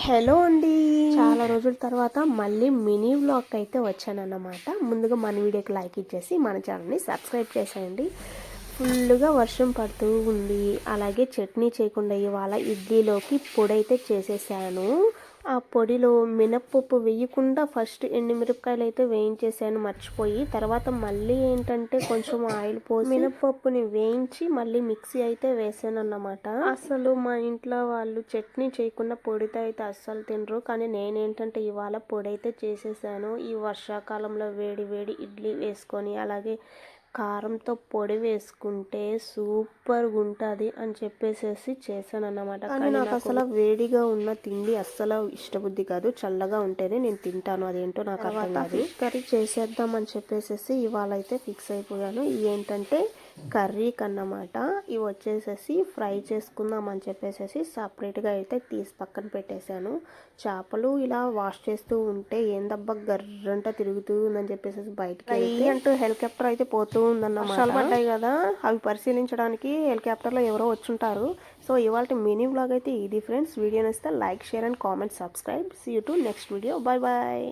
Hello అండి, చాలా రోజుల తర్వాత మళ్ళీ మినీ వ్లాగ్ అయితే వచ్చానన్నమాట. ముందుగా మన వీడియోకి లైక్ ఇచ్చేసి మన ఛానల్ని సబ్స్క్రైబ్ చేసేయండి. ఫుల్గా వర్షం పడుతూ ఉంది. అలాగే చట్నీ చేయకుండా ఇవాళ ఇడ్లీలోకి పొడి అయితే చేసేసాను. ఆ పొడిలో మినప్పప్పు వేయకుండా ఫస్ట్ ఎండుమిరపకాయలు అయితే వేయించేసాను మర్చిపోయి. తర్వాత మళ్ళీ ఏంటంటే కొంచెం ఆయిల్ పోసి మినప్పప్పుని వేయించి మళ్ళీ మిక్సీ అయితే వేసాను అన్నమాట. అసలు మా ఇంట్లో వాళ్ళు చట్నీ చేయకుండా పొడితో అయితే అస్సలు తినరు. కానీ నేనేంటంటే ఇవాళ పొడి అయితే చేసేసాను. ఈ వర్షాకాలంలో వేడి వేడి ఇడ్లీ వేసుకొని అలాగే కారంతో పొడి వేసుకుంటే సూపర్గా ఉంటుంది అని చెప్పేసి చేశాను అన్నమాట. కానీ నాకు అసలు వేడిగా ఉన్న తిండి అస్సలు ఇష్టబుద్ధి కాదు. చల్లగా ఉంటేనే నేను తింటాను. అదేంటో నాకు అర్థం కాదు. ఫిష్ కర్రీ చేసేద్దాం అని చెప్పేసి ఇవాళ అయితే ఫిక్స్ అయిపోయాను. ఏంటంటే కర్రీకి అన్నమాట. ఇవి వచ్చేసేసి ఫ్రై చేసుకుందాం అని చెప్పేసి సపరేట్గా అయితే తీసి పక్కన పెట్టేశాను. చేపలు ఇలా వాష్ చేస్తూ ఉంటే ఏందబ్బా గర్రంట తిరుగుతూ ఉందని చెప్పేసి బయటకి అంటూ హెలికాప్టర్ అయితే పోతూ ఉందన్నమాట. పడ్డాయి కదా, అవి పరిశీలించడానికి హెలికాప్టర్లో ఎవరో వచ్చుంటారు. సో ఇవాళ మినీ వ్లాగ్ అయితే ఇది ఫ్రెండ్స్. వీడియో నచ్చితే like, share and comment, subscribe. See you to next video. Bye bye.